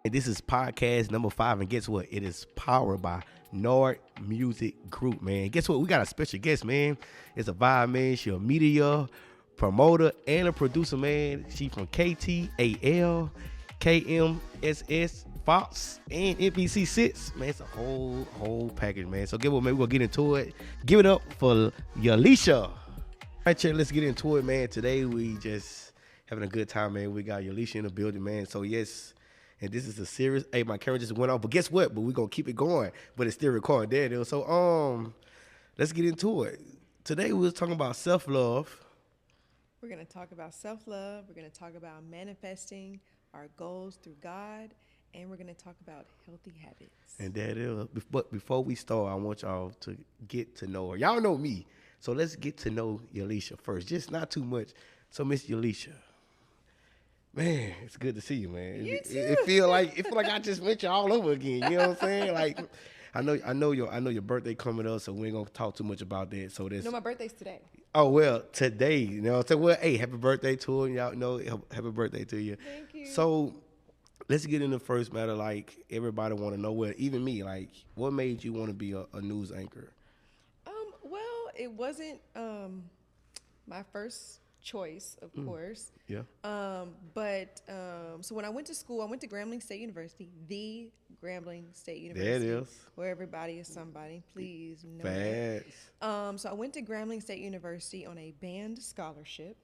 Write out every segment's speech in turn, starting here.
And this is podcast number 5. And guess what? It is powered by Nord Music Group, man. Guess what? We got a special guest, man. It's a vibe, man. She a media promoter and a producer, man. She from KTAL, KMSS, Fox, and NBC6. Man, it's a whole package, man. So, we're going to get into it. Give it up for LaShae. All right, Chet, let's get into it, man. Today, we just having a good time, man. We got LaShae in the building, man. So, yes. And this is a serious. Hey, my camera just went off, but guess what? But we're gonna keep it going. But it's still recording. There it is. So let's get into it. Today we was talking about self-love. We're gonna talk about self-love. We're gonna talk about manifesting our goals through God, and we're gonna talk about healthy habits. And that is. But before we start, I want y'all to get to know her. Y'all know me, so let's get to know LaShae first. Just not too much. So Miss LaShae. Man, it's good to see you, man. You too. It feel like I just met you all over again. You know what I'm saying? Like, I know your birthday coming up, so we ain't gonna talk too much about that. So this. No, my birthday's today. Oh well, today. You know what I'm saying? Well, hey, happy birthday to her. Y'all know, happy birthday to you. Thank you. So let's get in the first matter. Like everybody want to know, well, even me. Like, what made you want to be a news anchor? Well, it wasn't my first choice, of course. Yeah. So when I went to school, I went to Grambling State University, the Grambling State University. There it is. Where everybody is somebody. Please know Facts. that. So I went to Grambling State University on a band scholarship,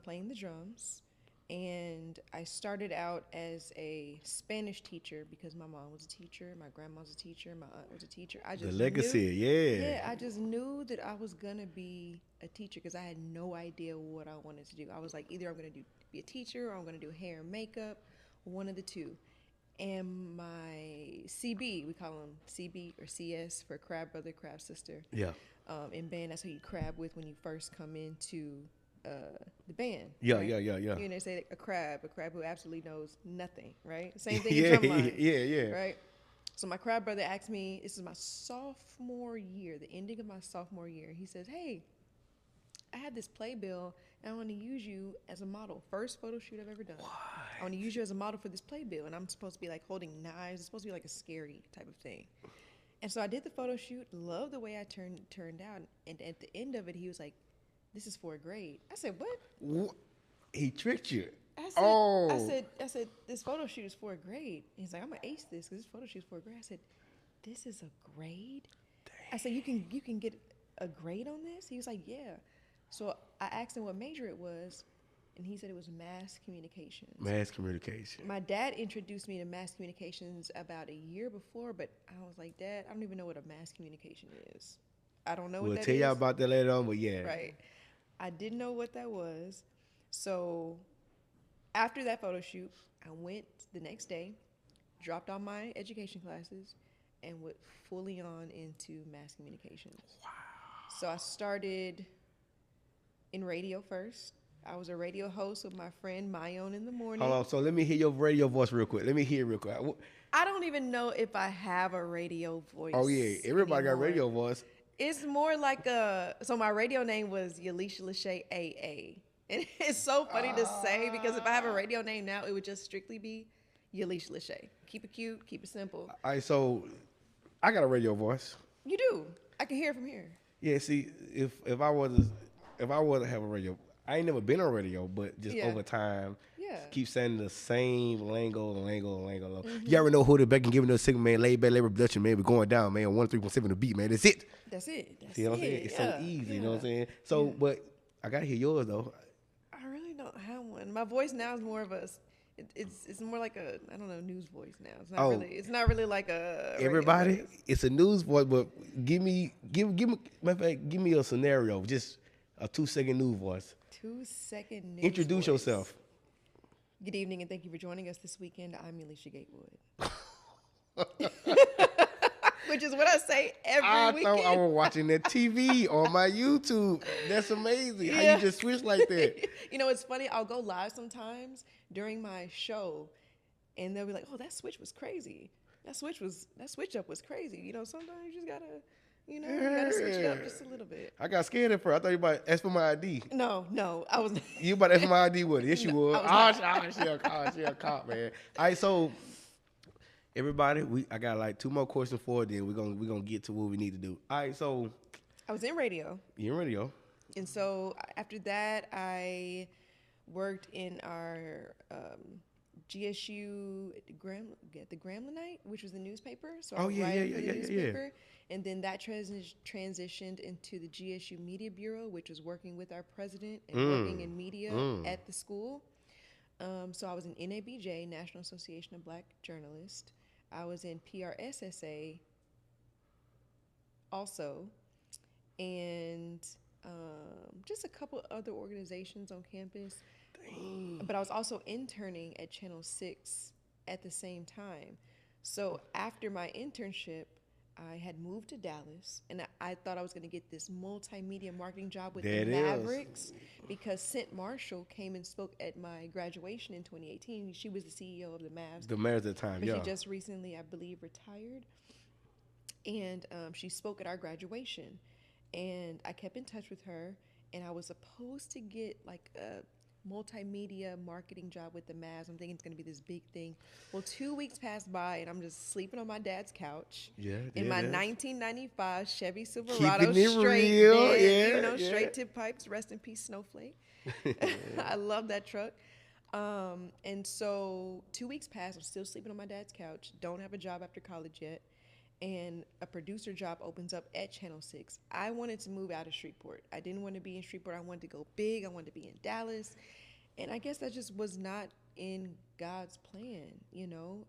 playing the drums. And I started out as a Spanish teacher because my mom was a teacher, my grandma was a teacher, my aunt was a teacher. I just The legacy, Yeah, I just knew that I was gonna be a teacher because I had no idea what I wanted to do. I was like, either I'm gonna be a teacher or I'm gonna do hair and makeup, one of the two. And my CB, we call them CB or CS for crab brother, crab sister. Yeah. In band, that's who you crab with when you first come into the band. Yeah, right? yeah. You know, they say a crab who absolutely knows nothing, right? Same thing Yeah, in drumline. yeah. Right? So my crab brother asked me, this is my sophomore year, the ending of my sophomore year. He says, hey, I have this playbill and I want to use you as a model. First photo shoot I've ever done. What? I want to use you as a model for this playbill. And I'm supposed to be like holding knives. It's supposed to be like a scary type of thing. And so I did the photo shoot, loved the way I turned out. And at the end of it, he was like, this is for a grade. I said, what? He tricked you. I said, this photo shoot is for a grade. And he's like, I'm gonna ace this because this photo shoot is for a grade. I said, this is a grade? Dang. I said, you can get a grade on this? He was like, yeah. So I asked him what major it was, and he said it was mass communications. Mass communication. My dad introduced me to mass communications about a year before, but I was like, Dad, I don't even know what a mass communication is. I don't know what that is. We'll tell y'all about that later on, but yeah. Right. I didn't know what that was. So after that photo shoot, I went the next day, dropped all my education classes, and went fully on into mass communications. Wow. So I started in radio first. I was a radio host with my friend Mayon in the morning. Hold on. So let me hear your radio voice real quick. I don't even know if I have a radio voice. Oh, yeah. Everybody anymore. got radio voice. It's more like so my radio name was LaShae AA. And it's so funny to say because if I have a radio name now, it would just strictly be LaShae. Keep it cute, keep it simple. All right, so I got a radio voice. You do. I can hear it from here. Yeah, see, if I was to have a radio, I ain't never been on radio, but just over time, keep saying the same lingo. Mm-hmm. You ever know who the back and giving us signal, man? Laid back labor production, man. We're going down, man. 103.7 the beat, man. That's it. See what I'm saying? It's so easy. You know what I'm saying? So, but I gotta hear yours though. I really don't have one. My voice now is more of a. It's more like a, I don't know, news voice now. It's not really like a everybody. Voice. It's a news voice, but give me a scenario, just a 2-second news voice. 2-second news Introduce voice. yourself. Good evening and thank you for joining us this weekend. I'm LaShae Gatewood. Which is what I say every weekend. I thought I was watching that TV on my YouTube. That's amazing. Yeah. How you just switch like that? You know, it's funny. I'll go live sometimes during my show, and they'll be like, "Oh, that switch was crazy. That switch up was crazy." You know, sometimes you just gotta, You know, you got to switch it up just a little bit. I got scared at first. I thought you about to ask for my ID. No, I was. You about to ask for my ID with it? Yes, you No, would. I was not. She a cop, man. All right, so everybody, I got like 2 more questions for it. Then we're gonna get to what we need to do. All right, so I was in radio. you're in radio. And so after that, I worked in our GSU the Gremlinite, which was the newspaper. So I was writing for the newspaper. And then that transitioned into the GSU Media Bureau, which was working with our president and working in media at the school. So I was in NABJ, National Association of Black Journalists. I was in PRSSA also, and just a couple other organizations on campus. Dang. But I was also interning at Channel 6 at the same time. So after my internship, I had moved to Dallas, and I thought I was going to get this multimedia marketing job with the Mavericks because St. Marshall came and spoke at my graduation in 2018. She was the CEO of the Mavs. The Mavs at the time, but she just recently, I believe, retired. And she spoke at our graduation, and I kept in touch with her, and I was supposed to get like a multimedia marketing job with the Mavs. I'm thinking it's going to be this big thing. Well, 2 weeks passed by, and I'm just sleeping on my dad's couch in my 1995 Chevy Silverado, straight tip pipes. Rest in peace, Snowflake. I love that truck. And so 2 weeks passed. I'm still sleeping on my dad's couch. Don't have a job after college yet. And a producer job opens up at Channel 6. I wanted to move out of Shreveport. I didn't want to be in Shreveport. I wanted to go big. I wanted to be in Dallas. And I guess that just was not in God's plan, you know.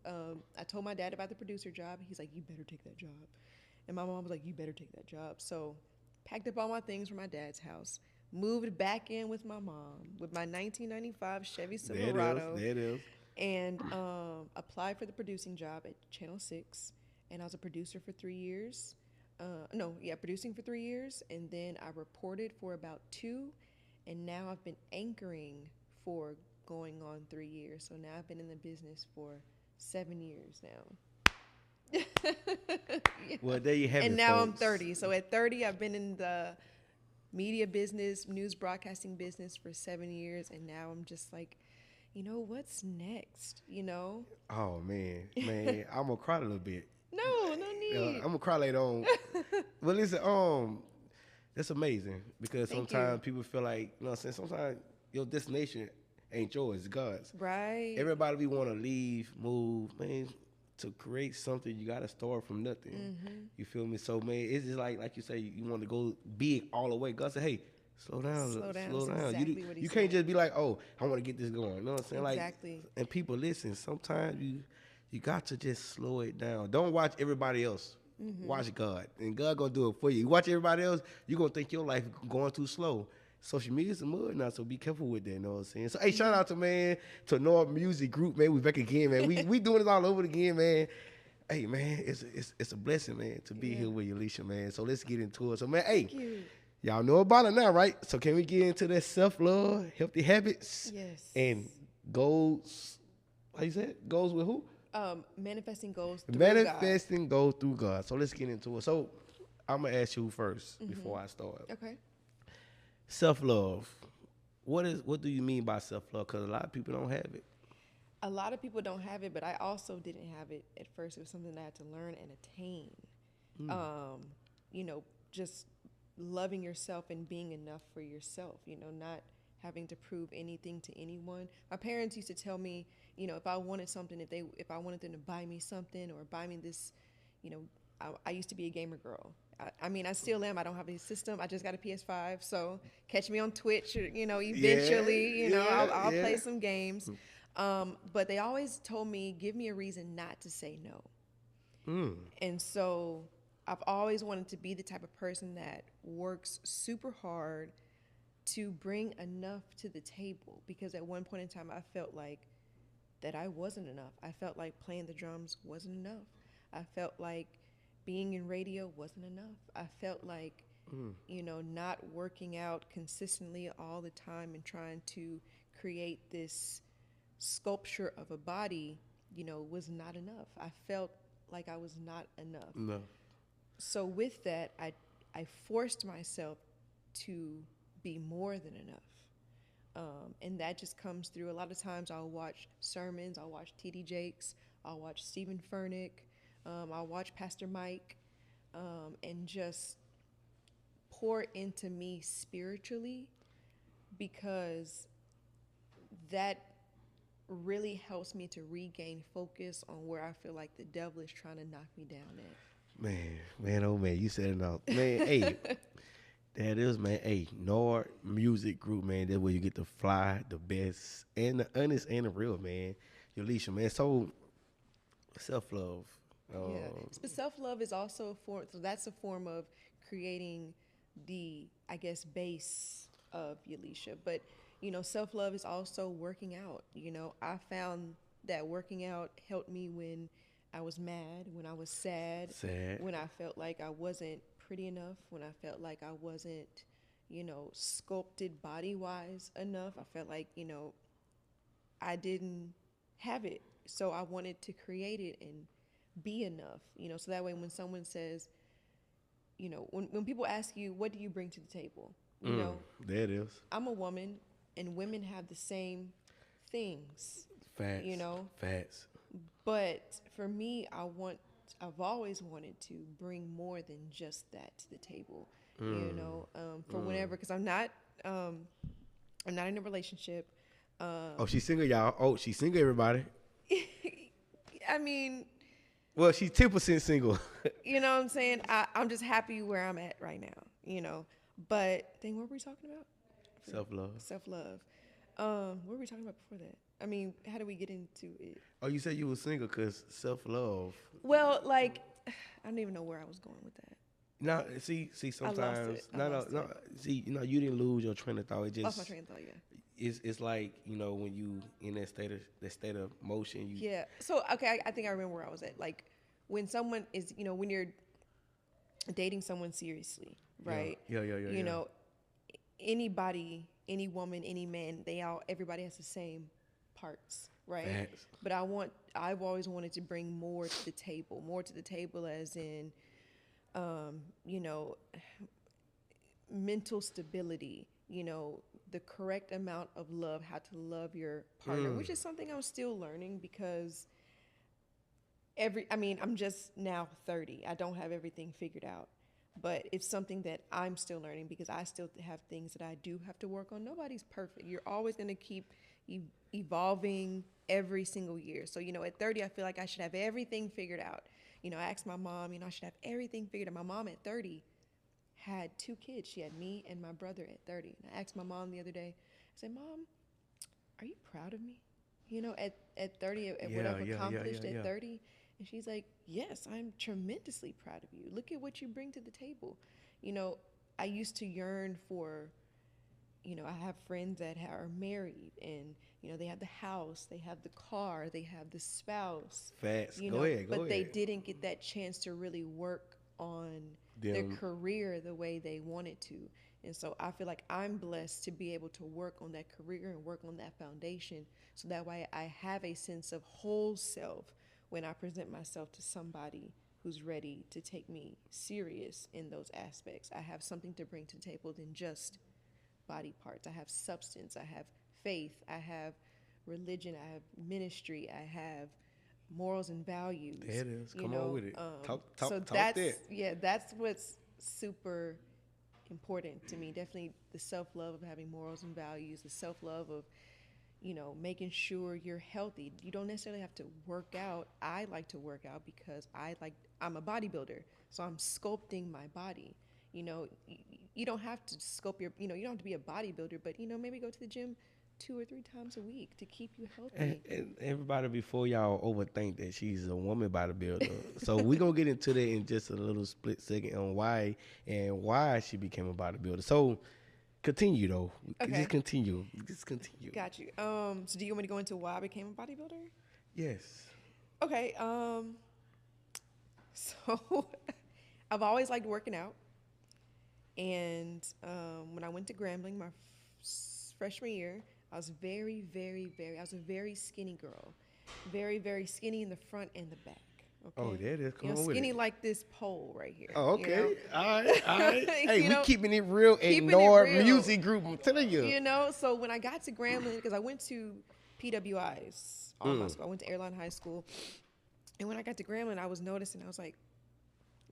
I told my dad about the producer job. He's like, you better take that job. And my mom was like, you better take that job. So packed up all my things from my dad's house, moved back in with my mom with my 1995 Chevy Silverado. There it is. And applied for the producing job at Channel 6. And I was a producer for 3 years. Producing for 3 years. And then I reported for about 2. And now I've been anchoring for going on 3 years. So now I've been in the business for 7 years now. Yeah. Well, there you have it, and now folks. I'm 30. So at 30, I've been in the media business, news broadcasting business for 7 years. And now I'm just like, you know, what's next, you know? Oh, man. I'm going to cry a little bit. No need. I'm gonna cry later on. But listen, that's amazing because sometimes people feel like, you know what I'm saying, sometimes your destination ain't yours, it's God's. Right. Everybody we want to leave, move, man, to create something, you got to start from nothing. Mm-hmm. You feel me? So, man, it's just like you say, you want to go big all the way. God said, hey, slow down. Slow down. Exactly You can't just be like, oh, I want to get this going. You know what I'm saying? Exactly. Like, and people, listen, sometimes you got to just slow it down. Don't watch everybody else. Mm-hmm. Watch God. And God going to do it for you. You watch everybody else, you're going to think your life going too slow. Social media is a mud now, so be careful with that, you know what I'm saying? So, hey, shout out to North Music Group, man. We back again, man. We doing this all over again, man. Hey, man, it's a blessing, man, to be here with you, LaShae, man. So let's get into it. So, man, hey, y'all know about it now, right? So can we get into that self-love, healthy habits? Yes. And goals, how you say it? Goals with who? Manifesting goals through God. So let's get into it. So I'm going to ask you first before I start. Okay. Self-love. What do you mean by self-love? Because a lot of people don't have it. A lot of people don't have it, but I also didn't have it at first. It was something that I had to learn and attain. You know, just loving yourself and being enough for yourself, you know, not having to prove anything to anyone. My parents used to tell me, you know, if I wanted something, if I wanted them to buy me something or buy me this, you know, I used to be a gamer girl. I mean, I still am. I don't have a system. I just got a PS5. So catch me on Twitch, you know, eventually, I'll play some games. But they always told me, give me a reason not to say no. And so I've always wanted to be the type of person that works super hard to bring enough to the table, because at one point in time I felt like that I wasn't enough. I felt like playing the drums wasn't enough. I felt like being in radio wasn't enough. I felt like, you know, not working out consistently all the time and trying to create this sculpture of a body, you know, was not enough. I felt like I was not enough. No. So with that, I forced myself to be more than enough. And that just comes through. A lot of times I'll watch sermons, I'll watch TD Jakes, I'll watch Stephen Furnick, I'll watch Pastor Mike, and just pour into me spiritually, because that really helps me to regain focus on where I feel like the devil is trying to knock me down at. Man, oh man, you said it all. Man, hey, that is, man. Hey, Nord Music Group, man. That's where you get to fly the best and the honest and the real, man. LaShae, man. So, self love. Yeah, but self-love is also a form, so that's a form of creating the, I guess, base of Yalisha. But, self-love is also working out. I found that working out helped me when I was mad, when I was sad, Sad. when I felt like I wasn't pretty enough, when I felt like I wasn't, sculpted body-wise enough. I felt like, I didn't have it. So I wanted to create it and be enough, so that way when someone says, when people ask you, what do you bring to the table? There it is. I'm a woman, and women have the same things, Facts. Facts. but for me, I've always wanted to bring more than just that to the table, for whenever, because I'm not in a relationship. Oh, she's single, y'all. Oh, she's single, everybody. I mean, Well, she's 10% single. you know what I'm saying? I'm just happy where I'm at right now. But then what were we talking about? Self-love. Self-love. What were we talking about before that? I mean, how do we get into it? Oh, you said you were single because self-love. Well, like, I don't even know where I was going with that. No, see, sometimes, I lost it. see, you didn't lose your train of thought. It just, Lost my train of thought, yeah. It's like, when you in that state of motion, Yeah. So, okay, I think I remember where I was at. Like, when someone is, when you're dating someone seriously, right? Yeah. Anybody, any woman, any man, everybody has the same parts, right? Facts. But I've always wanted to bring more to the table as in, mental stability, the correct amount of love, how to love your partner, which is something I'm still learning, because I'm just now 30. I don't have everything figured out, but it's something that I'm still learning, because I still have things that I do have to work on. Nobody's perfect. You're always going to keep evolving every single year. So, at 30, I feel like I should have everything figured out. I asked my mom, I should have everything figured out. My mom at 30 had 2 kids. She had me and my brother at 30. And I asked my mom the other day, I said, Mom, are you proud of me? At 30, at what I've accomplished at 30. And she's like, yes, I'm tremendously proud of you. Look at what you bring to the table. I used to yearn for, I have friends that are married, and, they have the house, they have the car, they have the spouse. Facts. Go ahead. But they didn't get that chance to really work on their career the way they wanted to. And so I feel like I'm blessed to be able to work on that career and work on that foundation, so that way I have a sense of whole self when I present myself to somebody who's ready to take me serious in those aspects. I have something to bring to the table than just body parts. I have substance, I have faith, I have religion, I have ministry, I have morals and values. There it is. Come on with it. Talk that's, that. Yeah, that's what's super important to me. Definitely the self-love of having morals and values, the self-love of, making sure you're healthy. You don't necessarily have to work out. I like to work out because I'm a bodybuilder, so I'm sculpting my body. You don't have to sculpt you don't have to be a bodybuilder, but, maybe go to the gym 2 or 3 times a week to keep you healthy. And everybody, before y'all overthink that she's a woman bodybuilder, so we're going to get into that in just a little split second on why she became a bodybuilder. So continue, though. Okay. Just continue. Got you. So do you want me to go into why I became a bodybuilder? Yes. Okay. So I've always liked working out. And when I went to Grambling my freshman year, I was I was a very skinny girl. Very, very skinny in the front and the back. Oh, Okay. there it is. Come on with Skinny it. like this pole right here. Oh, you okay. know? All right. All right. Hey, You we know, keeping it real. keeping it Ignore real. music group. I'm telling you. You know, so when I got to Grambling, because I went to PWIs, all my school. I went to Airline High School. And when I got to Grambling, I was noticing, I was like,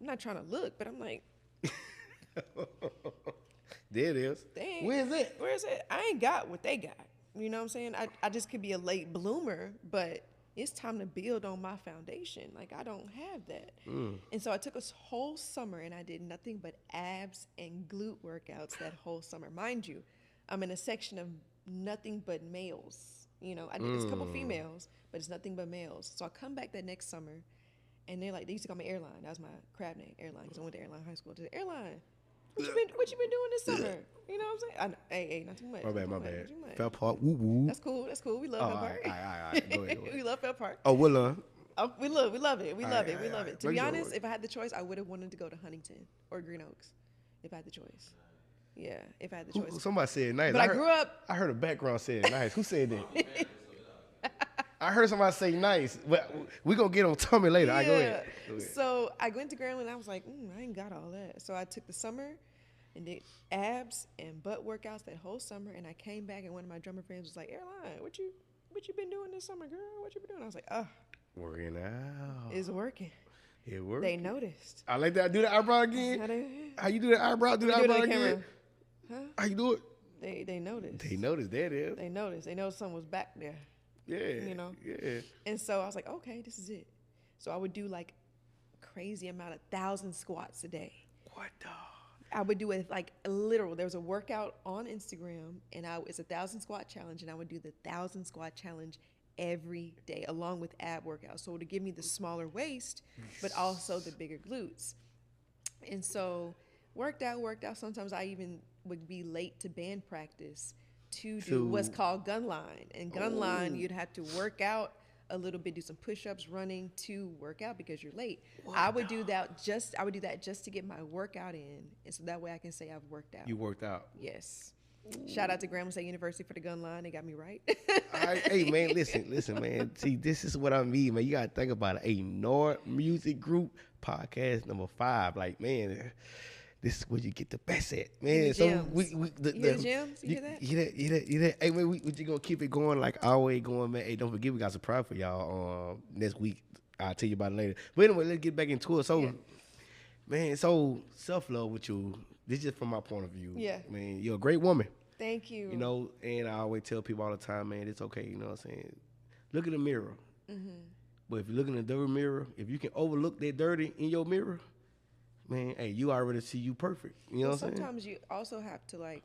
I'm not trying to look, but I'm like, There it is. dang. Where is it? Where is it? I ain't got what they got. You know what I'm saying? I just could be a late bloomer, but it's time to build on my foundation. Like, I don't have that. And so I took a whole summer and I did nothing but abs and glute workouts that whole summer. Mind you, I'm in a section of nothing but males. You know, there's a couple females, but it's nothing but males. So I come back that next summer and they're like, they used to call me Airline. That was my crab name, Airline, because I went to Airline High School. They said, Airline, what you been doing this summer? You know what I'm saying? Hey, not too much. My bad. Not too much. Fell Park. Woo woo. That's cool. We love Oh, Fell all Park. right. Go ahead. Go ahead. We love Fell Park. Oh, Willa. We love it. We love it. We love right. it. To be Make sure. honest, if I had the choice, I would have wanted to go to Huntington or Green Oaks. If I had the choice. Yeah, if I had the choice. Somebody said nice. But I grew up. I heard a background saying nice. Who said that? I heard somebody say nice, but we gonna get on Tommy later. I go ahead. So I went to Grambling and I was like, I ain't got all that. So I took the summer and did abs and butt workouts that whole summer. And I came back and one of my drummer friends was like, Airline, what you been doing this summer, girl? What you been doing? I was like, Working out. it's working. It worked. They noticed. I like that. Do the eyebrow again. How you do the eyebrow? Do the eyebrow again. Huh? How you do it? They noticed. They noticed. There it is. They noticed. They know something was back there. Yeah. You know? Yeah. And so I was like, okay, this is it. So I would do like crazy amount of 1,000 squats a day. What the? I would do it like literal. There was a workout on Instagram, and it's a 1,000 squat challenge, and I would do the 1,000 squat challenge every day, along with ab workouts. So to give me the smaller waist, but also the bigger glutes. And so worked out. Sometimes I even would be late to band practice to do what's called gun line. And gun line, you'd have to work out a little bit, do some push-ups, running to work out because you're late. I would do that just to get my workout in, and so that way I can say I've worked out. You worked out. Yes. Shout out to Grambling State University for the gun line. They got me right. All right, hey man, listen, man. See, this is what I mean, man. You gotta think about it. A North Music Group podcast number 5. Like, man, this is where you get the best at, man. So we you hear the gems? You hear that? Hey man, we just gonna keep it going like always going, man. Hey, don't forget we got a surprise for y'all next week. I'll tell you about it later. But anyway, let's get back into it. So, man, so self-love with you. This is just from my point of view. Yeah. Man, you're a great woman. Thank you. You know, and I always tell people all the time, man, it's okay. You know what I'm saying? Look in the mirror. Mm-hmm. But if you look in the dirty mirror, if you can overlook that dirty in your mirror, man, hey, you already see you perfect. You know what I'm saying? Sometimes you also have to hair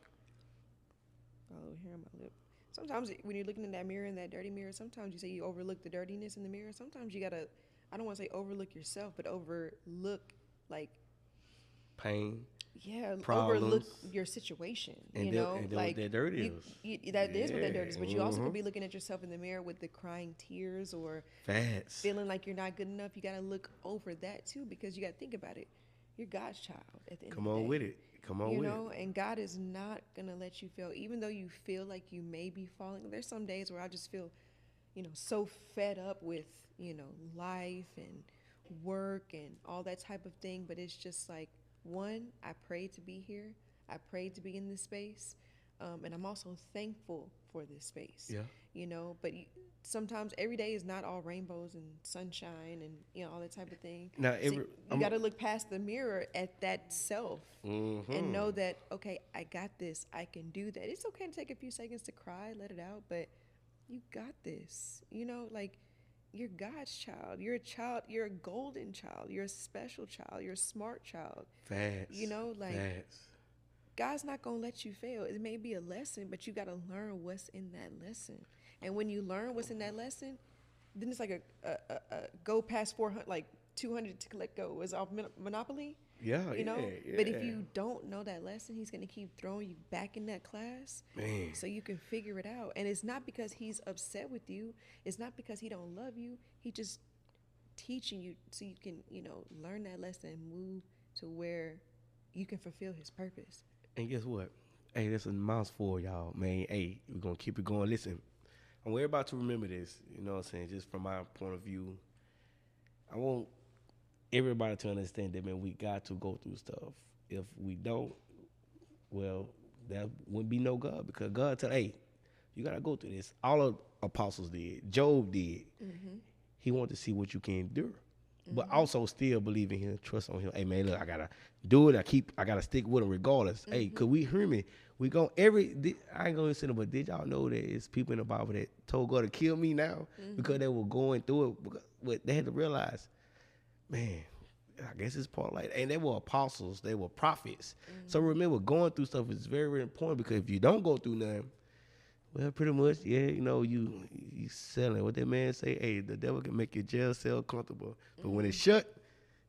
on my lip. Sometimes when you're looking in that mirror, in that dirty mirror, sometimes you say you overlook the dirtiness in the mirror. Sometimes you gotta, I don't want to say overlook yourself, but overlook like pain. Yeah, problems. Overlook your situation. And like what that dirt is. That is what that dirt is. But you also could be looking at yourself in the mirror with the crying tears or Facts. feeling like you're not good enough. You got to look over that too, because you got to think about it. You're God's child at the end of the day. Come on with it. You know, and God is not going to let you fail. Even though you feel like you may be falling, there's some days where I just feel, so fed up with, life and work and all that type of thing. But it's just like, one, I prayed to be here. I prayed to be in this space. And I'm also thankful for this space. Yeah. But sometimes every day is not all rainbows and sunshine and, all that type of thing. Now, so you got to look past the mirror at that self and know that, okay, I got this. I can do that. It's okay to take a few seconds to cry, let it out, but you got this. You're God's child. You're a child. You're a golden child. You're a special child. You're a smart child. Facts. Facts. God's not going to let you fail. It may be a lesson, but you got to learn what's in that lesson. And when you learn what's in that lesson, then it's like a go past 400, like 200 to let go. It's off Monopoly. Yeah, Yeah. Yeah. But if you don't know that lesson, he's going to keep throwing you back in that class. Man. So you can figure it out. And it's not because he's upset with you. It's not because he don't love you. He just teaching you so you can, learn that lesson and move to where you can fulfill his purpose. And guess what? Hey, that's a mouthful, y'all, man. Hey, we're going to keep it going. Listen, and we're about to remember this, you know what I'm saying, just from my point of view. I want everybody to understand that, man, we got to go through stuff. If we don't, well, that wouldn't be no God, because God tell, hey, you gotta go through this. All of apostles did. Job did. Mm-hmm. He wanted to see what you can endure, but Mm-hmm. also still believe in Him, trust on Him. Hey man, look, I gotta do it. I gotta stick with Him regardless. Hey, Mm-hmm. could we hear me? We gon' I ain't gonna say it, but did y'all know that it's people in the Bible that told God to kill me now because they were going through it? But they had to realize, man, I guess it's part like, and they were apostles, they were prophets. So remember, going through stuff is very, very important, because if you don't go through nothing, well, pretty much, yeah, you selling. What that man say, hey, the devil can make your jail cell comfortable, but when it's shut,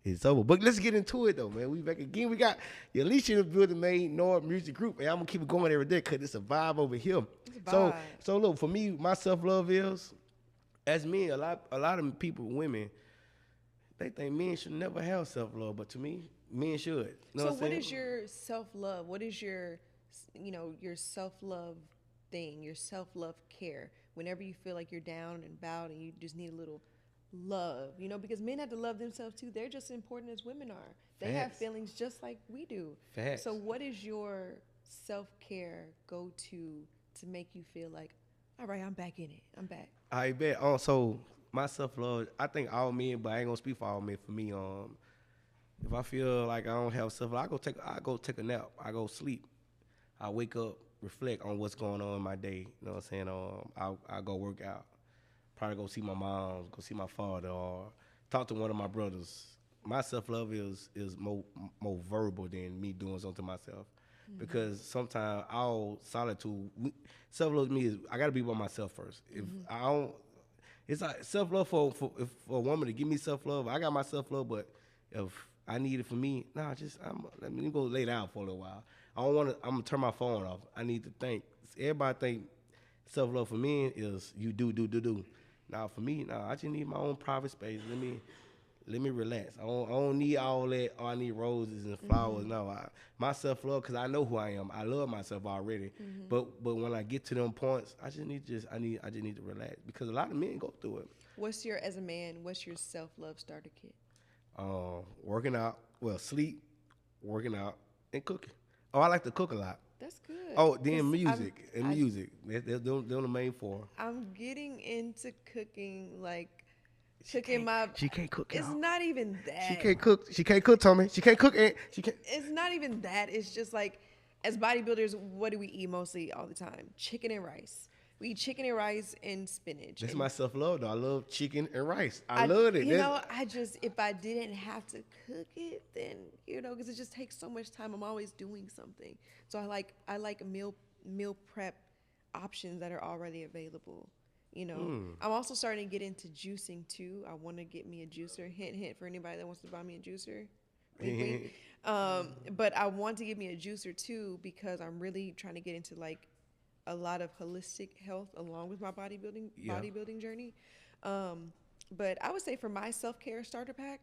it's over. But let's get into it though, man. We back again. We got LaShae in the building, man. Nord Music Group, and I'm gonna keep it going every day because it's a vibe over here. It's a So, vibe. so look, for me, my self love is, as men, a lot of people, women, they think men should never have self love, but to me, men should. You know So what I'm what saying? is your self-love? What is your, your self-love thing, your self-love care? Whenever you feel like you're down and bowed and you just need a little love, because men have to love themselves too. They're just as important as women are. They have Facts. feelings just like we do. Facts. So what is your self-care go to make you feel like, all right, I'm back in it. I'm back. I bet. So my self love, I think all men, but I ain't gonna speak for all men. For me, if I feel like I don't have self love, I go take a nap. I go sleep. I wake up, reflect on what's going on in my day. You know what I'm saying? I go work out. Probably go see my mom, go see my father, or talk to one of my brothers. My self love is more verbal than me doing something to myself, because sometimes our solitude, self love to me is, I gotta be by myself first. If I don't, it's like self love if for a woman to give me self love. I got my self love, but if I need it for me, let me go lay down for a little while. I don't want to. I'm gonna turn my phone off. I need to think. Everybody think self love for men is you do. Now for me, I just need my own private space. Let me relax. I don't need all that. Oh, I need roses and flowers. No, my self love, because I know who I am. I love myself already. But when I get to them points, I just need to relax, because a lot of men go through it. As a man, what's your self-love starter kit? Working out, well, sleep, working out, and cooking. Oh, I like to cook a lot. That's good. Oh, 'Cause then music and music. They're the main four. I'm getting into cooking, like She cooking can't, my. she can't cook, It's y'all. not even that. She can't cook. She can't cook, Tommy. She can't cook, and she can't. It's not even that. It's just like, as bodybuilders, what do we eat mostly all the time? Chicken and rice. We eat chicken and rice and spinach. That's and my self love, though. I love chicken and rice. I love it. if I didn't have to cook it, then because it just takes so much time. I'm always doing something, so I like meal prep options that are already available. I'm also starting to get into juicing too. I want to get me a juicer. Hint, hint for anybody that wants to buy me a juicer. Wink, wink. But I want to get me a juicer too, because I'm really trying to get into like a lot of holistic health along with my bodybuilding journey. But I would say for my self-care starter pack,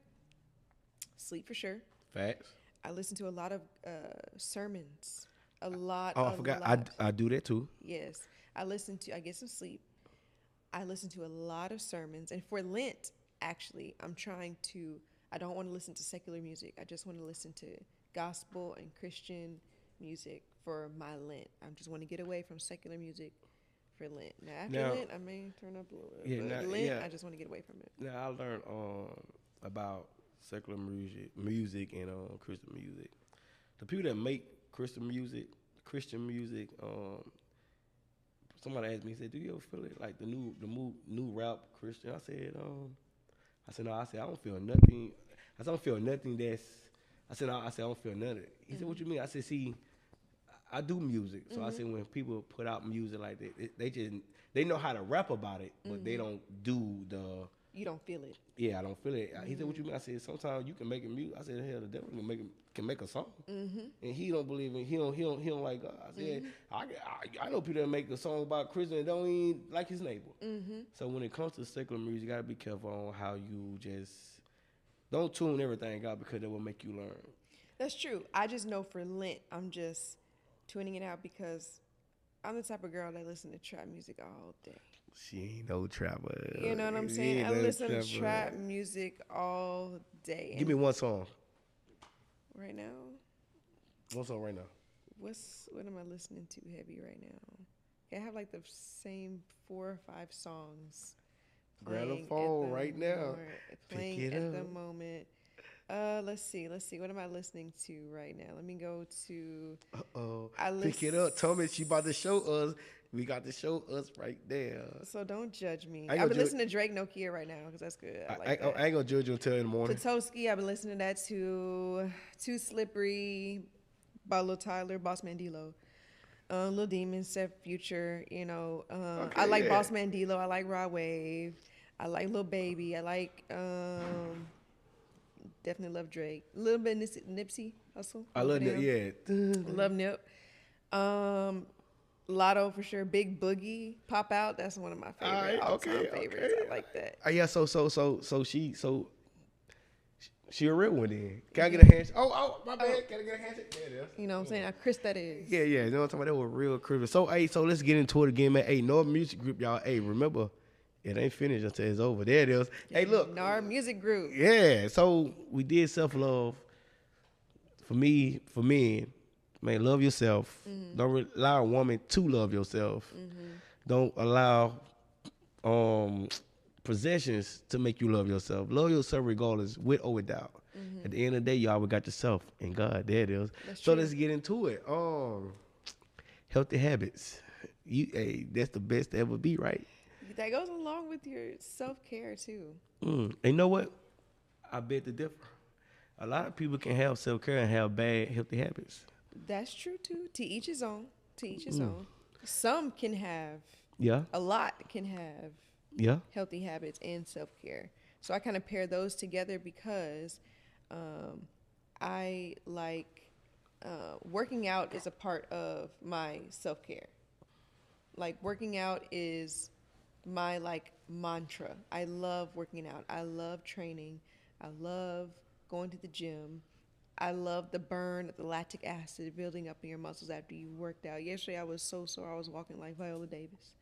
sleep for sure. Facts. I listen to a lot of sermons. A lot. Oh, I forgot. I do that too. Yes. I get some sleep. I listen to a lot of sermons. And for Lent, actually, I don't want to listen to secular music. I just want to listen to gospel and Christian music for my Lent. I just want to get away from secular music for Lent. Now, after Lent, I may turn up a little bit. But Lent, I just want to get away from it. Now, I learned about secular music and Christian music. The people that make Christian music, somebody asked me, he said, "Do you ever feel it like the new rap Christian?" I said, no. I don't feel nothing. I don't feel nothing that's. I said, no. I don't feel nothing. He said, "What you mean?" I said, "See, I do music, so I said when people put out music like that, they know how to rap about it, but they don't do the." You don't feel it. Yeah, I don't feel it. He said, "What you mean?" I said, "Sometimes you can make a music." I said, "Hell, the devil can make a song, and he don't believe in he don't like God." I said, I know people that make a song about Christian and don't even like his neighbor. So when it comes to secular music, you gotta be careful on how you just don't tune everything out, because that will make you learn. That's true. I just know for Lent, I'm just tuning it out because I'm the type of girl that listen to trap music all day. She ain't no trapper. You know what I'm She saying? ain't I no listen to trapper. trap music all day. Give me one song. Right now, One song right now. what am I listening to heavy right now? I have like the same 4 or 5 songs Grab the playing phone right now. playing Pick it at up. the moment. Let's see. What am I listening to right now? Let me go to. Uh-oh. I Pick it up. Tell me she about to show us. We got to show us right there. So don't judge me. I ain't I've gonna been ju- listening to Drake Nokia right now because that's good. I like I that. ain't gonna judge you until in the morning. Petoskey, I've been listening to that too. Too Slippery by Lil Tyler, Boss Mandilo. Lil Demon, Set Future, you know. Okay, I like yeah. Boss Mandilo. I like Rod Wave. I like Lil Baby. I like definitely love Drake. A little bit Nipsey Hussle. I love that. Eminem. Yeah. Love Nip. Lotto for sure. Big Boogie Pop Out. That's one of my favorite all-time favorites. I like that. Yeah. She a real one then. Can I get a handshake? Oh, my bad. Can I get a handshake? There it is. You know what I'm saying? How Chris that is. Yeah. You know what I'm talking about? That was real criminal. So let's get into it again, man. Hey, North Music Group, y'all. Hey, remember, it ain't finished until it's over. There it is. Hey, look. Our music group. Yeah. So we did self-love. For me, for men, man, love yourself. Mm-hmm. Don't allow a woman to love yourself. Mm-hmm. Don't allow possessions to make you love yourself. Love yourself regardless, with or without. Mm-hmm. At the end of the day, you always got yourself and God. There it is. That's So true. let's get into it. Healthy habits. That's the best to ever be, right? That goes along with your self-care too. And you know what? I beg to differ. A lot of people can have self-care and have bad healthy habits. That's true too. To each his own. To each his own. Some can have. Yeah. A lot can have Yeah. healthy habits and self-care. So I kind of pair those together because I like working out is a part of my self-care. Like working out is my like mantra. I love working out. I love training. I love going to the gym. I love the burn of the lactic acid building up in your muscles after you worked out. Yesterday I was so sore. I was walking like Viola Davis.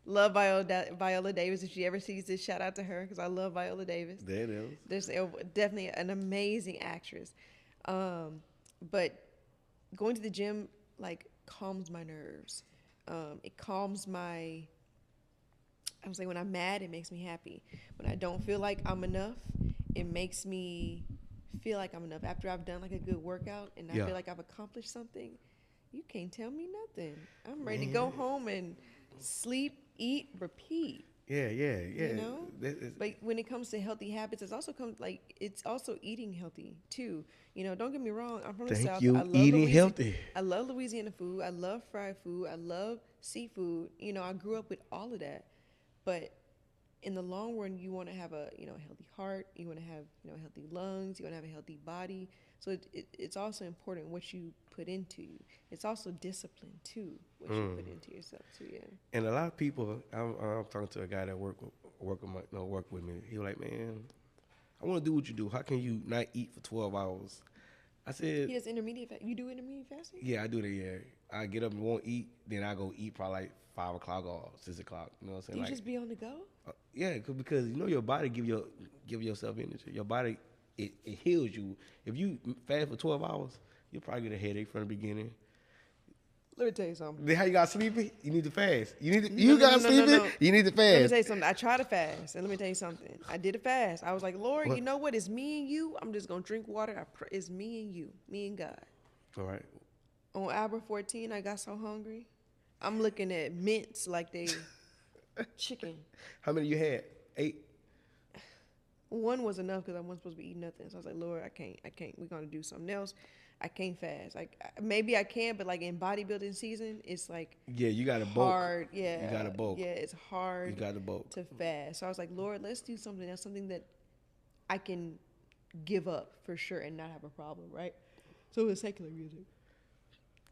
Love Viola Davis. If she ever sees this, shout out to her because I love Viola Davis. There it is. There's definitely an amazing actress. But going to the gym like calms my nerves. It calms my. I was like, when I'm mad, it makes me happy. When I don't feel like I'm enough, it makes me feel like I'm enough. After I've done like a good workout and I feel like I've accomplished something, you can't tell me nothing. I'm ready to go home and sleep, eat, repeat. Yeah. You know, but when it comes to healthy habits, it's also eating healthy too. You know, don't get me wrong. I'm from the South. You I love eating healthy. I love Louisiana food. I love fried food. I love seafood. You know, I grew up with all of that. But in the long run, you want to have a healthy heart. You want to have healthy lungs. You want to have a healthy body. So it's also important what you put into you. It's also discipline too, what you put into yourself too. Yeah. And a lot of people, I'm talking to a guy that work with me. He was like, man, I want to do what you do. How can you not eat for 12 hours? I said, He does intermediate fasting. You do intermediate fasting? yeah, I do that. Yeah, I get up and won't eat, then I go eat probably like 5 o'clock or 6 o'clock. You know what I'm saying? You like, just be on the go? Yeah, because you know your body give yourself energy. Your body it heals you. If you fast for 12 hours, you'll probably get a headache from the beginning. Let me tell you something. Then how you got sleepy? You need to fast. You need to, No. sleepy? You need to fast. Let me tell you something. I tried to fast, and let me tell you something. I did a fast. I was like, Lord, What? you know what? It's me and you. I'm just gonna drink water. It's me and you, me and God. All right. On hour 14, I got so hungry. I'm looking at mints like they chicken. How many you had? 8? One was enough because I wasn't supposed to be eating nothing. So I was like, Lord, I can't. We're gonna do something else. I can't fast. Like maybe I can, but like in bodybuilding season, it's like Yeah, you got to bulk. hard. Yeah, You got to bulk. Yeah, it's hard. You got to bulk. To fast. So I was like, Lord, let's do something else, something that I can give up for sure and not have a problem, right? So it was secular music.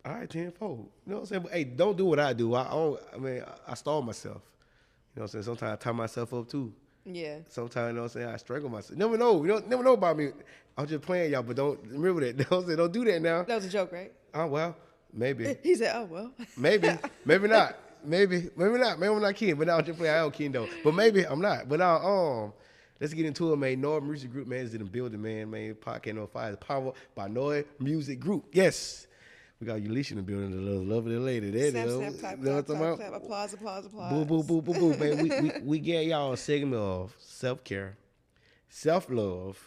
All right, tenfold. You know what I'm saying? But hey, don't do what I do. I stall myself. You know what I'm saying? Sometimes I tie myself up too. Yeah. Sometimes, you know what I'm saying, I strangle myself. Never know. You never know about me. I'm just playing y'all, but don't remember that. You know what I'm saying? Don't do that now. That was a joke, right? Oh, well, Maybe. He said, "Oh well." Maybe. Maybe not. Maybe not. Maybe I'm not kidding. But now I'm just playing. I am kidding though. But maybe I'm not. But now, let's get into it, man. Noise Music Group, man, is in the building, man. Podcast No 5 is powered by Noise Music Group. Yes. We got LaShae in the building, the little lovely lady. There Snap, it is. snap, clap, You know clap, what I'm clap, talking clap. about? Applause, applause, applause. Boo, boo, boo, boo, boo, man. We get y'all a segment of self-care, self-love,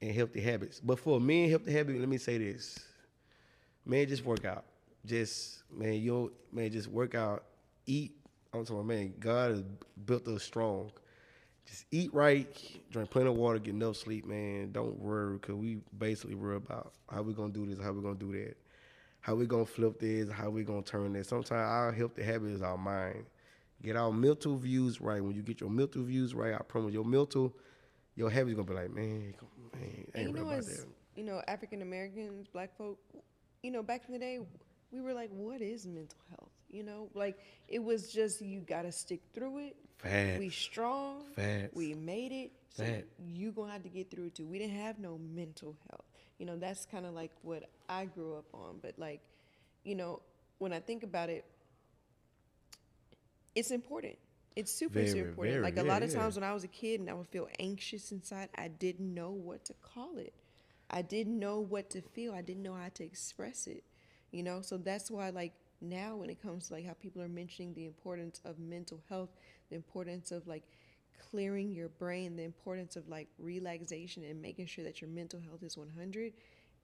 and healthy habits. But for men, healthy habits, let me say this. Man, just work out. Just work out, eat. I'm talking about, man, God has built us strong. Just eat right, drink plenty of water, get enough sleep, man. Don't worry, because we basically worry about how we going to do this, how we going to do that, how we going to flip this, how we going to turn this. Sometimes our healthy habit is our mind. Get our mental views right. When you get your mental views right, I promise your habits going to be like, man, I ain't real about that. African Americans, black folk, back in the day, we were like, what is mental health? Like it was just, you got to stick through it. Facts. We strong. Facts. We made it. So Facts. you going to have to get through it too. We didn't have no mental health. That's kind of like what I grew up on. But like, when I think about it, it's important. It's super important. Very, Like a lot of times when I was a kid and I would feel anxious inside, I didn't know what to call it. I didn't know what to feel. I didn't know how to express it. So that's why, like, now when it comes to like how people are mentioning the importance of mental health, the importance of like clearing your brain, the importance of like relaxation and making sure that your mental health is 100,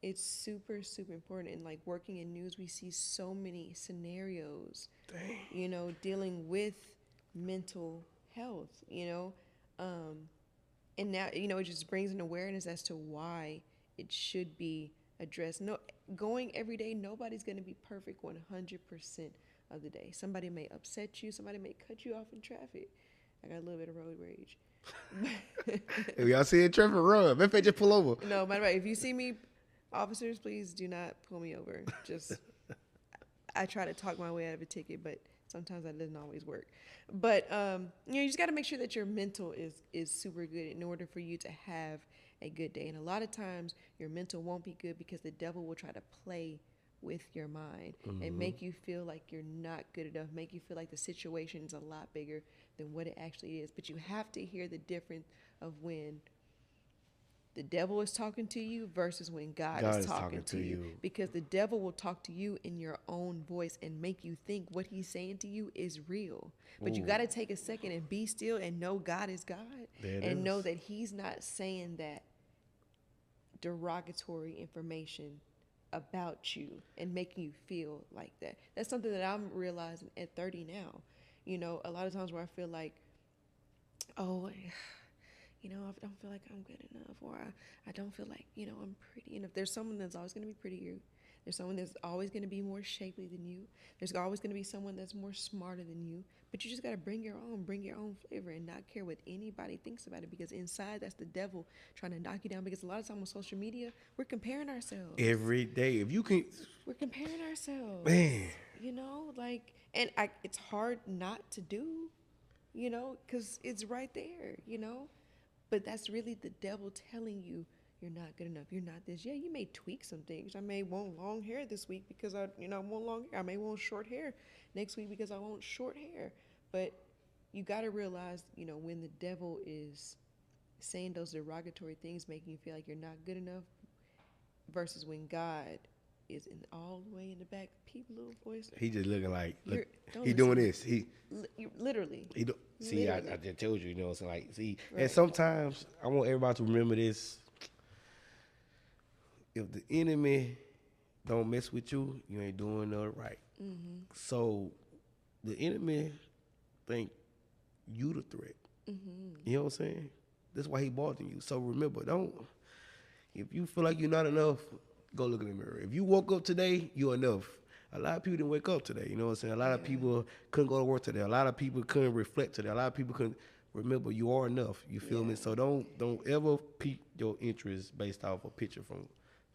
it's super, super important. And like working in news, we see so many scenarios, dealing with mental health, and now, it just brings an awareness as to why it should be addressed. Going every day, nobody's going to be perfect 100% of the day. Somebody may upset you. Somebody may cut you off in traffic. I got a little bit of road rage. If y'all see a traffic, run. If they just pull over. No, matter what. If you see me, officers, please do not pull me over. Just, I try to talk my way out of a ticket, but sometimes that doesn't always work. But you just got to make sure that your mental is super good in order for you to have a good day. And a lot of times your mental won't be good because the devil will try to play with your mind and make you feel like you're not good enough, make you feel like the situation is a lot bigger than what it actually is. But you have to hear the difference of when the devil is talking to you versus when God is talking to you. Because the devil will talk to you in your own voice and make you think what he's saying to you is real. But you got to take a second and be still and know God is God. And know that he's not saying that derogatory information about you and making you feel like that. That's something that I'm realizing at 30 now. A lot of times where I feel like, I don't feel like I'm good enough, or I don't feel like, I'm pretty enough. There's someone that's always going to be prettier. There's someone that's always going to be more shapely than you. There's always going to be someone that's more smarter than you. But you just got to bring your own flavor and not care what anybody thinks about it, because inside that's the devil trying to knock you down. Because a lot of times on social media, we're comparing ourselves. Every day. If you can. We're comparing ourselves. Man. It's hard not to do, because it's right there, But that's really the devil telling you you're not good enough. You're not this. Yeah, you may tweak some things. I may want long hair this week because I want long hair. I may want short hair next week because I want short hair. But you got to realize, when the devil is saying those derogatory things, making you feel like you're not good enough, versus when God is all the way in the back, peep little voice. He just looking like, look, he listen. doing this. Literally. See, I just told you, it's like, see, right. And sometimes I want everybody to remember this. If the enemy don't mess with you, you ain't doing nothing right. Mm-hmm. So the enemy think you the threat. Mm-hmm. You know what I'm saying? That's why he bothering you. So remember, if you feel like you're not enough, go look in the mirror. If you woke up today, you're enough. A lot of people didn't wake up today. You know what I'm saying? A lot of people couldn't go to work today. A lot of people couldn't reflect today. A lot of people couldn't remember you are enough. You feel me? So don't ever pique your interest based off a picture from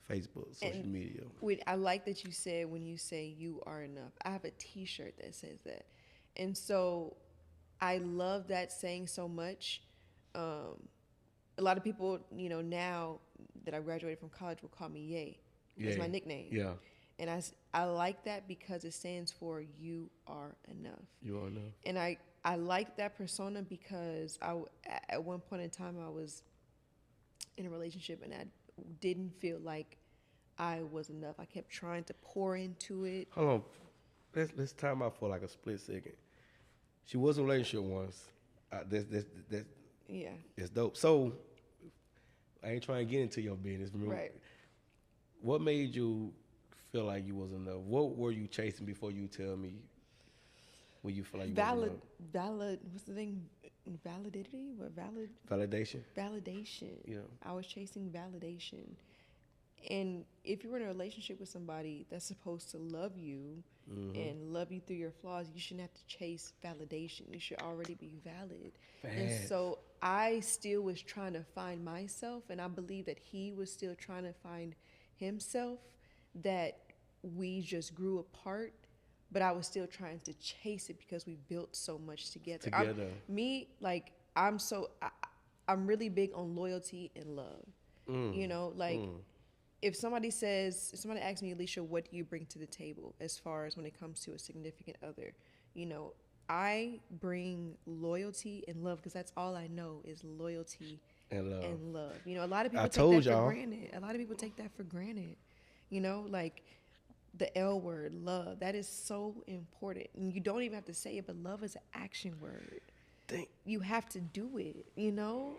Facebook, social media. I like that you said when you say you are enough. I have a T-shirt that says that. And so I love that saying so much. A lot of people, now that I graduated from college will call me Ye. That's my nickname. Yeah. And I like that because it stands for you are enough. You all know. And I like that persona because at one point in time I was in a relationship and I didn't feel like I was enough. I kept trying to pour into it. Hold on. Let's time out for like a split second. She was in a relationship once. Yeah. That's dope. So I ain't trying to get into your business. Remember, Right. what made you feel like you was enough? What were you chasing before you tell me when you feel like you was enough? What's the thing? Validity? What Validation. validation? Yeah. I was chasing validation. And if you're in a relationship with somebody that's supposed to love you and love you through your flaws, you shouldn't have to chase validation. You should already be valid. And Facts. so I still was trying to find myself, and I believe that he was still trying to find himself, that we just grew apart, but I was still trying to chase it because we built so much together. I'm really big on loyalty and love. You know, like if somebody asks me, Alicia, what do you bring to the table as far as when it comes to a significant other? You know, I bring loyalty and love because that's all I know is loyalty and love. You know, a lot of people take that for granted. A lot of people take that for granted. You know, like the L word, love. That is so important. And you don't even have to say it, but love is an action word. You have to do it, you know?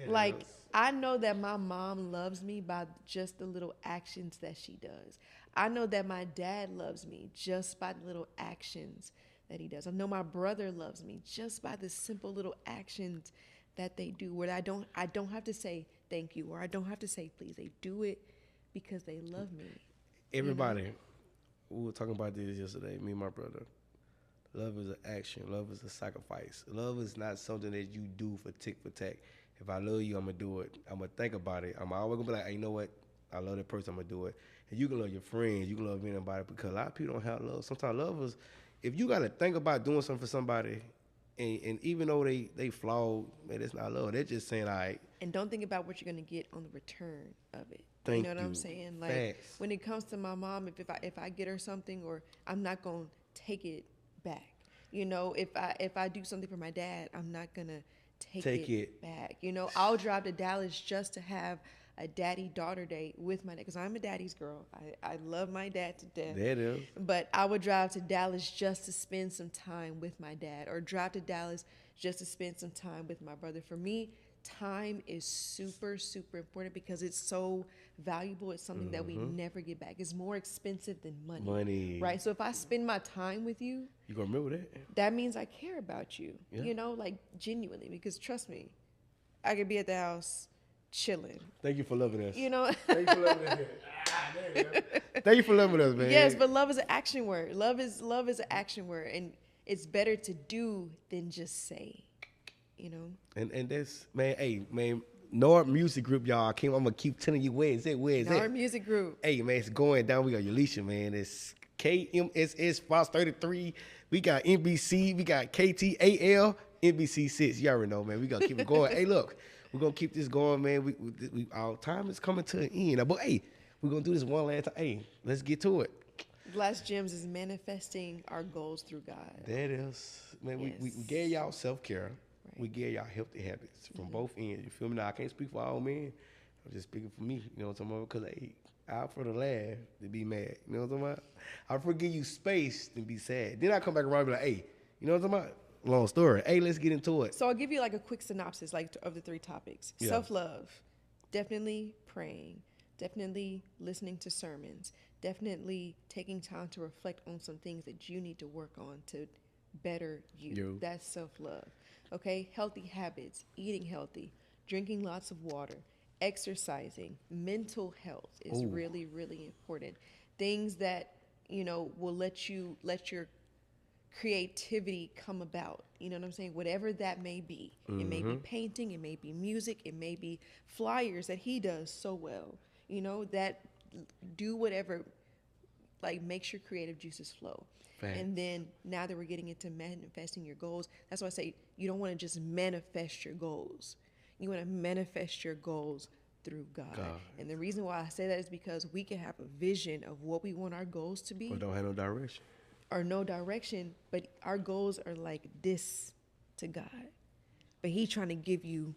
Like, I know that my mom loves me by just the little actions that she does. I know that my dad loves me just by the little actions that he does. I know my brother loves me just by the simple little actions that they do, where I don't have to say thank you or I don't have to say please. They do it because they love me. Everybody, you know? We were talking about this yesterday, me and my brother. Love is an action. Love is a sacrifice. Love is not something that you do for tick for tack. If I love you, I'm going to do it. I'm going to think about it. I'm always going to be like, hey, you know what? I love that person. I'm going to do it. And you can love your friends. You can love anybody because a lot of people don't have love. Sometimes love is, if you got to think about doing something for somebody, and even though they flawed, man, it's not love. They're just saying, all right. And don't think about what you're going to get on the return of it. Thank you know what I'm saying? Like, Facts. When it comes to my mom, if I get her something, or I'm not going to take it back. You know, if I do something for my dad, I'm not going to take it back. You know, I'll drive to Dallas just to have a daddy-daughter date with my dad, because I'm a daddy's girl. I love my dad to death. That is. But I would drive to Dallas just to spend some time with my dad, or drive to Dallas just to spend some time with my brother. For me, time is super, super important because it's so valuable. It's something that we never get back. It's more expensive than money. Right? So if I spend my time with you, you gonna remember that? That means I care about you. Yeah. You know, like genuinely, because trust me, I could be at the house chilling. Thank you for loving us. You know? Thank you for loving us. There you go. Thank you for loving us, man. Yes, but love is an action word. Love is an action word, and it's better to do than just say. You know? And that's, man, hey, man, Nord Music Group, y'all. I'm gonna keep telling you where is it? Nord Music Group. Hey, man, it's going down. We got Alicia, man. It's KMSS Fox 33. We got NBC. We got KTAL, NBC 6. You already know, man. We gonna keep it going. Hey, look, we're gonna keep this going, man. We our time is coming to an end. But hey, we're gonna do this one last time. Hey, let's get to it. Blast Gems is manifesting our goals through God. That is, man. Yes. We gave y'all self-care. Right. We gave y'all healthy habits from both ends. You feel me? Now, I can't speak for all men. I'm just speaking for me. You know what I'm talking about? Because, hey, I'll for the laugh to be mad. You know what I'm talking about? I'll forgive you space to be sad. Then I come back around and be like, hey, you know what I'm talking about? Long story. Hey, let's get into it. So I'll give you like a quick synopsis of the 3 topics. Yeah. Self-love, definitely praying, definitely listening to sermons, definitely taking time to reflect on some things that you need to work on to better you. That's self-love. Okay, healthy habits, eating healthy, drinking lots of water, exercising, mental health is really, really important. Things that, you know, will let your creativity come about. You know what I'm saying? Whatever that may be. It may be painting, it may be music, it may be flyers that he does so well. You know, that do whatever, like, makes your creative juices flow. Facts. And then now that we're getting into manifesting your goals, that's why I say you don't want to just manifest your goals. You want to manifest your goals through God. God. And the reason why I say that is because we can have a vision of what we want our goals to be Or don't have no direction. or no direction, but our goals are like this to God. But He's trying to give you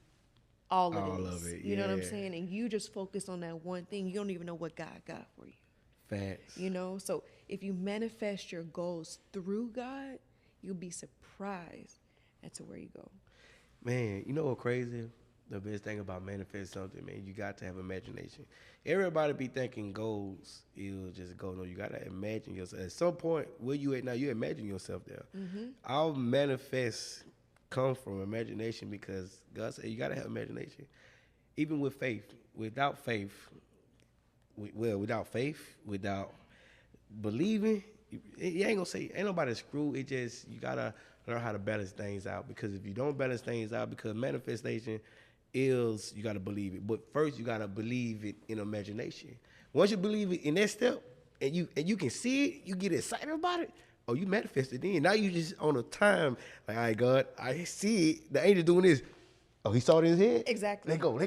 all of this. You know what I'm yeah. saying? And you just focus on that one thing. You don't even know what God got for you. Facts. You know? So if you manifest your goals through God, you'll be surprised as to where you go. Man, you know what crazy? The best thing about manifest something, man, you got to have imagination. Everybody be thinking goals, you'll just go. No, you got to imagine yourself. At some point, where you at now, you imagine yourself there. Our manifest come from imagination because God said you got to have imagination. Even with faith. Without faith, without believing, you ain't gonna say ain't nobody screwed. It just you gotta learn how to balance things out because if you don't balance things out, because manifestation is you gotta believe it. But first you gotta believe it in imagination. Once you believe it in that step and you can see it, you get excited about it. Oh, you manifested in. Now you just on a time like, all right, God, I see it. The angel doing this. Oh, he saw it in his head? Exactly. Let go.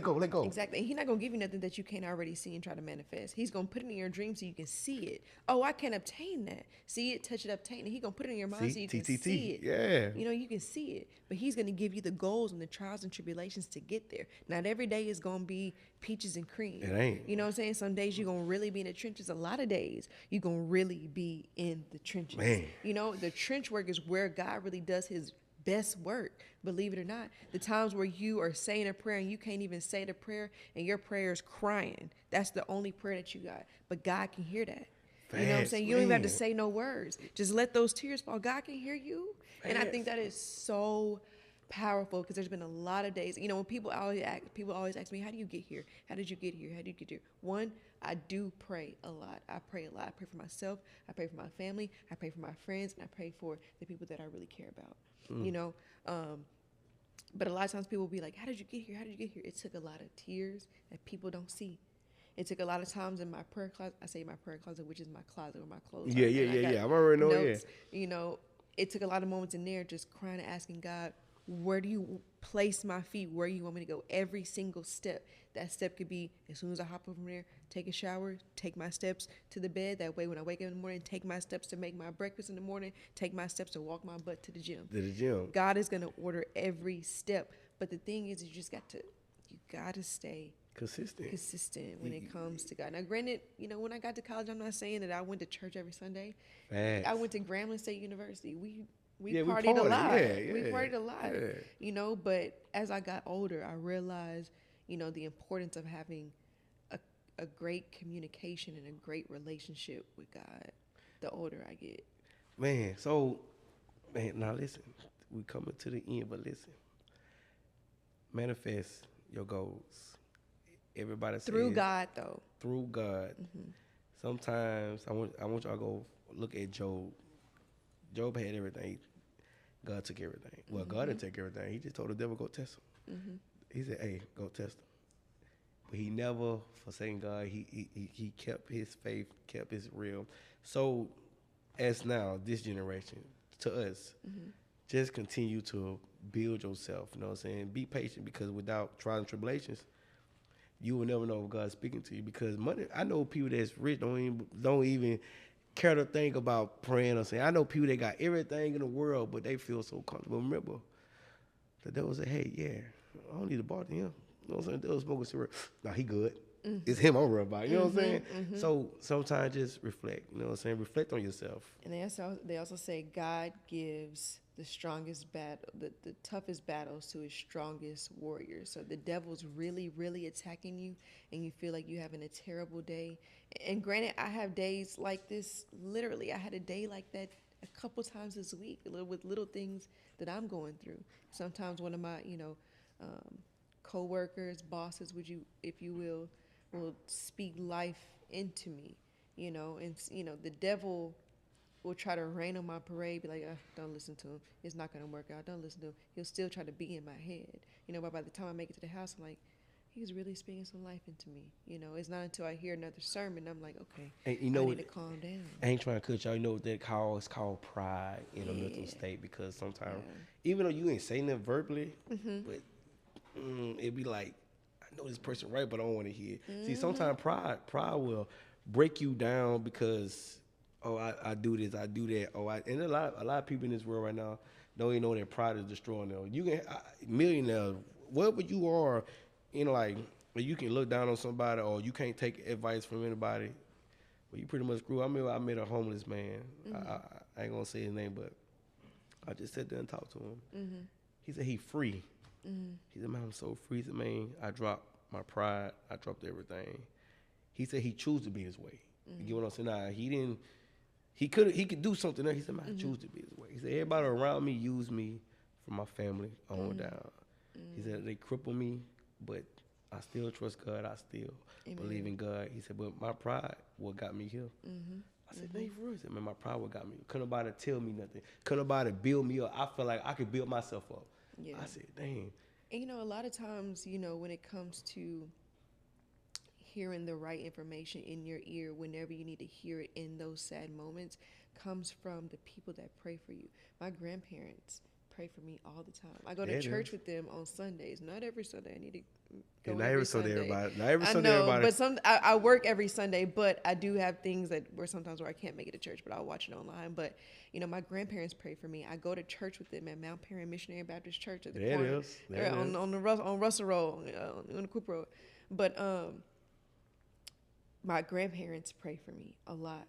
Exactly. And He's not going to give you nothing that you can't already see and try to manifest. He's going to put it in your dream so you can see it. Oh, I can obtain that. See it, touch it, obtain it. He's going to put it in your mind so you can see it. Yeah. You know, you can see it. But He's going to give you the goals and the trials and tribulations to get there. Not every day is going to be peaches and cream. It ain't. You know what I'm saying? Some days you're going to really be in the trenches. A lot of days you're going to really be in the trenches. Man. You know, the trench work is where God really does His best work, believe it or not. The times where you are saying a prayer and you can't even say the prayer and your prayer is crying. That's the only prayer that you got. But God can hear that. You know what I'm saying? You don't even have to say no words. Just let those tears fall. God can hear you. And I think that is so powerful because there's been a lot of days, you know, when people always ask me, how do you get here? How did you get here? How did you get here? One, I do pray a lot. I pray a lot. I pray for myself. I pray for my family. I pray for my friends. And I pray for the people that I really care about. You know, but a lot of times people will be like, how did you get here? How did you get here? It took a lot of tears that people don't see. It took a lot of times in my prayer closet. I say my prayer closet, which is my closet where my clothes are. Yeah. I'm already knowing. Yeah. You know, it took a lot of moments in there just crying and asking God, where do you place my feet? Where you want me to go? Every single step. That step could be as soon as I hop over from there, take a shower, take my steps to the bed. That way when I wake up in the morning, take my steps to make my breakfast in the morning, take my steps to walk my butt to the gym. God is going to order every step. But the thing is, you got to stay consistent when it comes to God. Now, granted, you know, when I got to college, I'm not saying that I went to church every Sunday. Facts. I went to Grambling State University. We we partied a lot. Yeah. We partied a lot. Yeah. You know, but as I got older, I realized, you know, the importance of having a great communication and a great relationship with God the older I get. Man, now listen. We coming to the end, but listen. Manifest your goals. Everybody says Through God, though. Through God. Mm-hmm. Sometimes I want y'all to go look at Job. Job had everything. God took everything. Well, God didn't take everything. He just told the devil, go test him. Mm-hmm. He said, hey, go test him. But he never forsaken God. He kept his faith, kept his real. So as now, this generation, to us, just continue to build yourself. You know what I'm saying? Be patient because without trials and tribulations, you will never know if God's speaking to you. Because money, I know people that's rich don't even care to think about praying or saying. I know people that got everything in the world, but they feel so comfortable. Remember, the devil said, hey, yeah, I don't need to bother him. You know what I'm saying? The devil smoking cigarette. Nah, he good. Mm-hmm. It's him I'm worried about. You know what I'm saying? Mm-hmm. So sometimes just reflect. You know what I'm saying? Reflect on yourself. And they also say God gives the strongest battle, the toughest battles to his strongest warriors. So the devil's really, really attacking you and you feel like you're having a terrible day. And granted, I have days like this. Literally, I had a day like that a couple times this week with little things that I'm going through. Sometimes one of my, co-workers, bosses, if you will speak life into me, and the devil will try to rain on my parade, be like, don't listen to him. It's not going to work out. Don't listen to him. He'll still try to be in my head, but by the time I make it to the house, I'm like, he's really speaking some life into me. It's not until I hear another sermon, I'm like, okay, I need to calm down. I ain't trying to cut y'all. You know what that it's called pride in a mental state, because sometimes, even though you ain't saying it verbally, but it'd be like, I know this person right, but I don't want to hear. See, sometimes pride will break you down because, oh, I do this, I do that. And a lot of people in this world right now don't even know that pride is destroying them. You can millionaire, whatever you are, like you can look down on somebody or you can't take advice from anybody. Well, you pretty much screw. I met a homeless man. I ain't gonna say his name, but I just sat there and talked to him. He said he free. He said, man, I'm so free. He said, man, I dropped my pride. I dropped everything. He said he choose to be his way. You get what I'm saying? Nah, he didn't. He could do something else. He said, man, I choose to be his way. He said everybody around me use me for my family on down. He said they cripple me, but I still trust God. I still believe in God. He said, but my pride what got me here. I said, "Dang, for real?" He said, man, my pride what got me. Couldn't nobody tell me nothing. Couldn't nobody build me up. I feel like I could build myself up. Yeah. I said, dang. And, a lot of times, when it comes to hearing the right information in your ear whenever you need to hear it in those sad moments comes from the people that pray for you. My grandparents pray for me all the time. I go to church with them on Sundays. Not every Sunday. I need to go every Sunday. Not every Sunday, everybody. But I work every Sunday, but I do have things where I can't make it to church, but I'll watch it online. But, my grandparents pray for me. I go to church with them at Mount Perrin Missionary Baptist Church at the corner. On Russell Road, on the Coop Road. But my grandparents pray for me a lot.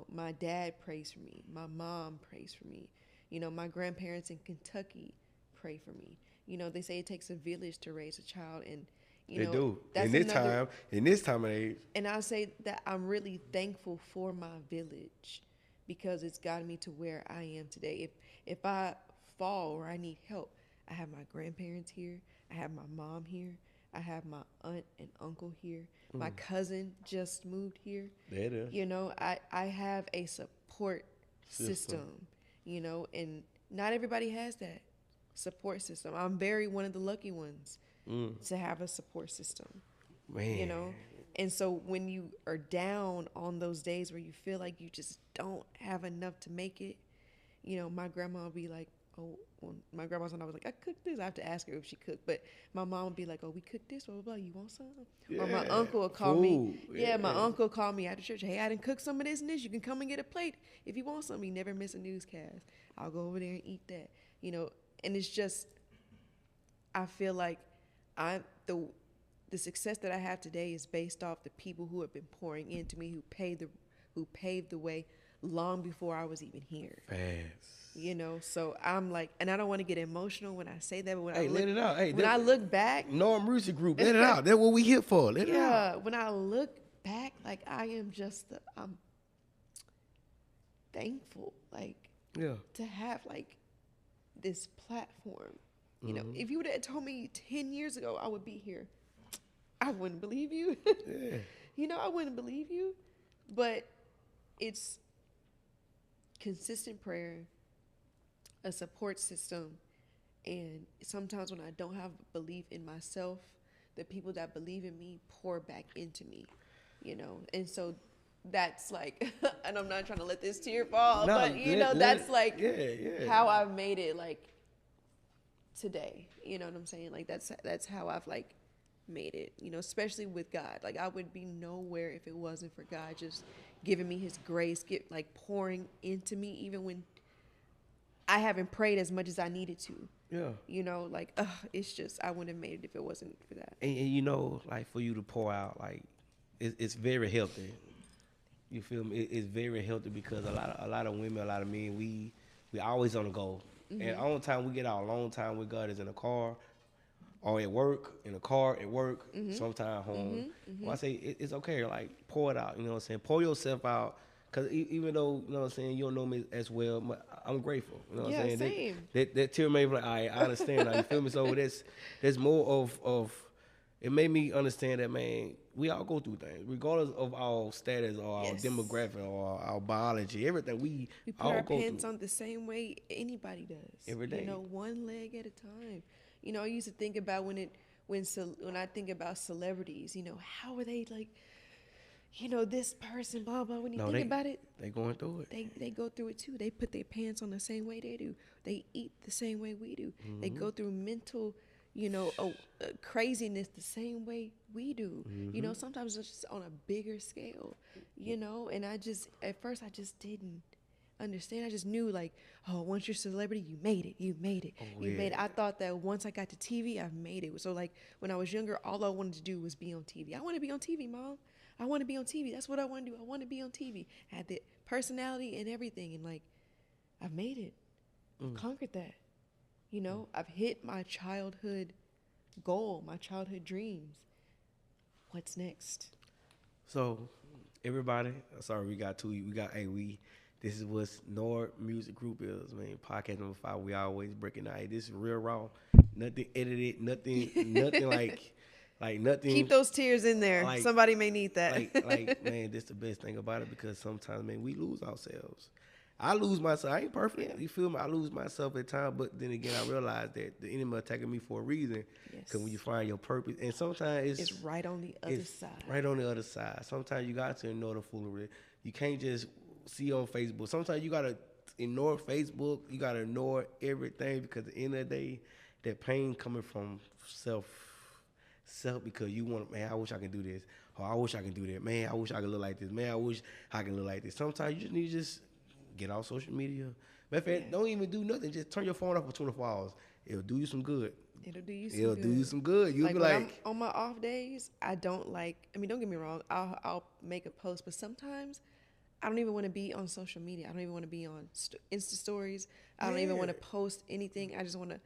My dad prays for me. My mom prays for me. My grandparents in Kentucky pray for me. They say it takes a village to raise a child, and they do. In this time of age. And I say that I'm really thankful for my village because it's gotten me to where I am today. If I fall or I need help, I have my grandparents here. I have my mom here. I have my aunt and uncle here. My cousin just moved here. There it is. I have a support system, and not everybody has that support system. I'm one of the lucky ones to have a support system. Man. And so when you are down on those days where you feel like you just don't have enough to make it, my grandma will be like, oh, when my grandma's when I was like, I cooked this. I have to ask her if she cooked. But my mom would be like, oh, we cooked this, blah, blah, blah. You want some? Yeah. Or my uncle would call me. Yeah, my uncle called me after church. Hey, I didn't cook some of this and this. You can come and get a plate if you want some. You never miss a newscast. I'll go over there and eat that. And it's just, I feel like the success that I have today is based off the people who have been pouring into me, who paved the way long before I was even here. Fast. So I'm like, and I don't want to get emotional when I say that, but when let it out. Hey, when I look back, Norm Music Group, let it out. That's what we here for. Let it out. Yeah, when I look back, like I'm thankful, to have this platform. If you would have told me 10 years ago I would be here, I wouldn't believe you. Yeah. I wouldn't believe you. But it's consistent prayer, a support system, and sometimes when I don't have belief in myself, the people that believe in me pour back into me, and so that's and I'm not trying to let this tear fall, but that's how I've made it today. You know what I'm saying? That's how I've made it, especially with God. I would be nowhere if it wasn't for God just giving me his grace, pouring into me even when I haven't prayed as much as I needed to. Yeah. It's just, I wouldn't have made it if it wasn't for that. And for you to pour out, it's very healthy. You feel me? It's very healthy because a lot of women, a lot of men, we always on the go. Mm-hmm. And the only time we get our alone time with God is in the car or at work, in the car, at work, sometime home. Mm-hmm. Mm-hmm. When I say it's okay, pour it out, you know what I'm saying? Pour yourself out. Because even though, you know what I'm saying, you don't know me as well, but I'm grateful. You know what I'm saying? Same. That tear made me like, I understand now, you feel me? So there's more of, it made me understand that, man, we all go through things, regardless of our status or our demographic or our biology, everything. We put all our go pants through. On the same way anybody does. Every day. One leg at a time. I used to think about when I think about celebrities, how are they this person, blah, blah. When you think about it, they going through it. They go through it too. They put their pants on the same way they do. They eat the same way we do. Mm-hmm. They go through mental, craziness the same way we do. Sometimes it's just on a bigger scale, and at first I just didn't understand. I just knew like, oh, once you're a celebrity, you made it. You made it. You made it. I thought that once I got to TV, I've made it. So like when I was younger, all I wanted to do was be on TV. I want to be on TV, Mom. I want to be on TV. That's what I want to do. I want to be on TV. I had the personality and everything, and like, I've made it. I've conquered that. I've hit my childhood goal, my childhood dreams. What's next? So, everybody, sorry, we got this is what Nord Music Group is, man. Podcast number 5. We always breaking out. Hey, this is real raw. Nothing edited. Nothing like nothing. Keep those tears in there. Like, somebody may need that. like man, that's the best thing about it, because sometimes, man, we lose ourselves. I lose myself. I ain't perfect. You feel me? I lose myself at times, but then again, I realize that the enemy attacking me for a reason. Because when you find your purpose, and sometimes it's right on the other side. Right on the other side. Sometimes you got to ignore the foolery. You can't just see on Facebook. Sometimes you got to ignore Facebook. You got to ignore everything, because at the end of the day, that pain coming from self, because you want, man, I wish I could do this. Oh, I wish I could do that. Man, I wish I could look like this. Man, I wish I could look like this. Sometimes you just need to get off social media. Matter of fact, don't even do nothing. Just turn your phone off for 24 hours. It'll do you some good. It'll do you some good. You'll be like, I'm on my off days, I don't like, don't get me wrong, I'll make a post, but sometimes I don't even want to be on social media. I don't even want to be on Insta stories. I don't even want to post anything. I just want to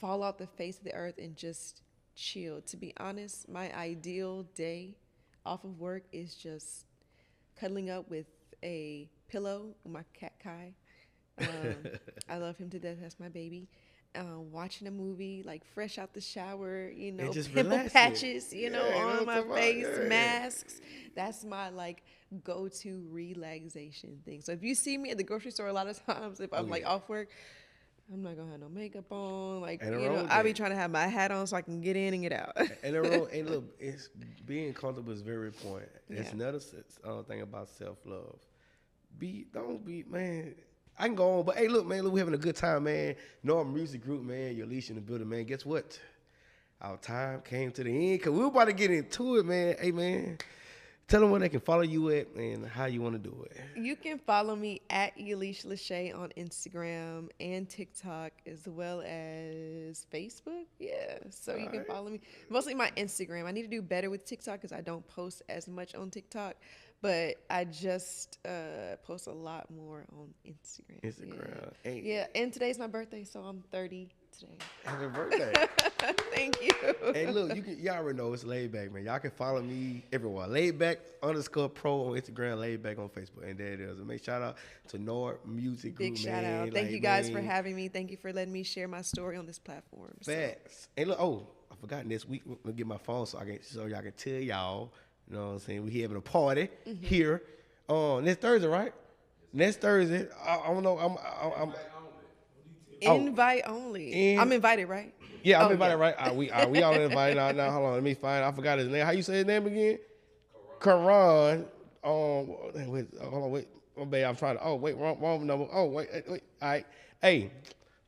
fall off the face of the earth and just chill. To be honest, my ideal day off of work is just cuddling up with a pillow with my cat Kai. I love him to death. That's my baby. Watching a movie, like fresh out the shower, pimple patches, on my face, masks. That's my like go-to relaxation thing. So if you see me at the grocery store, a lot of times if I'm like off work, I'm not gonna have no makeup on. Like, I'll be trying to have my hat on so I can get in and get out. And look, it's being comfortable is very important. That's another thing about self-love. Don't be, man. I can go on, but hey, look, man, we having a good time, man. Nord Music Group, man. Your LaShae in the building, man. Guess what? Our time came to the end, because we were about to get into it, man. Hey, man, tell them where they can follow you at and how you want to do it. You can follow me at LaShae on Instagram and TikTok, as well as Facebook. Yeah, so you can follow me. Mostly my Instagram. I need to do better with TikTok because I don't post as much on TikTok. But I just post a lot more on Instagram. Yeah, and today's my birthday, so I'm 30 today. Happy birthday. Thank you. Hey, look, y'all already know it's Laid Back, man. Y'all can follow me everywhere. Laidback_pro on Instagram, Laidback on Facebook. And there it is. And make shout out to Nord Music Group, Big shout out. Thank you guys for having me. Thank you for letting me share my story on this platform. Facts. Hey, look, I forgot this week. I'm going to get my phone so y'all can tell y'all. You know what I'm saying? We having a party here next Thursday, right? Next Thursday. I don't know. I'm invite only. I'm invited, right? Yeah, I'm invited, right? Are we all invited? Now, hold on. Let me find. I forgot his name. How you say his name again? Karan. Hold on. Wait. Oh, babe, I'm trying to. Oh, wait. Wrong number. Oh, wait. All right. Hey,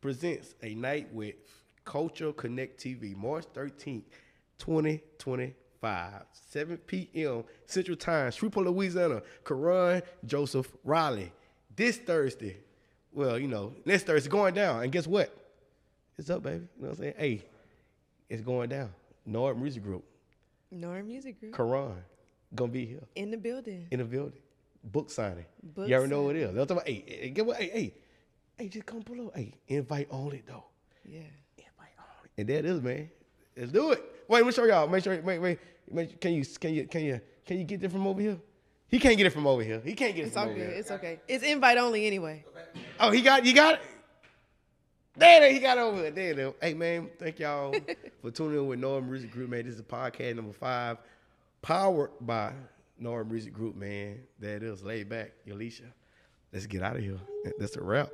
presents a night with Culture Connect TV, March 13th, 2025. 7 p.m. Central Time, Shreveport, Louisiana. Karan Joseph Riley. This Thursday. Well, next Thursday going down. And guess what? It's up, baby. You know what I'm saying? Hey, it's going down. Nord Music Group. Karan gonna be here. In the building. Book signing. You already know what it is. They'll talk about, hey, get what? Hey, just come pull up. Hey, invite only though. Yeah. Invite only. And there it is, man. Let's do it. Wait, let me show y'all. Wait. Can you get it from over here? He can't get it from over here. He can't get it from over here. It's okay. It's invite only anyway. Oh, you got it? There, he got it over there. There. Hey, man, thank y'all for tuning in with Nord Music Group, man. This is podcast number 5, powered by Nord Music Group, man. There it is, Laid Back, LaShae. Let's get out of here. That's a wrap.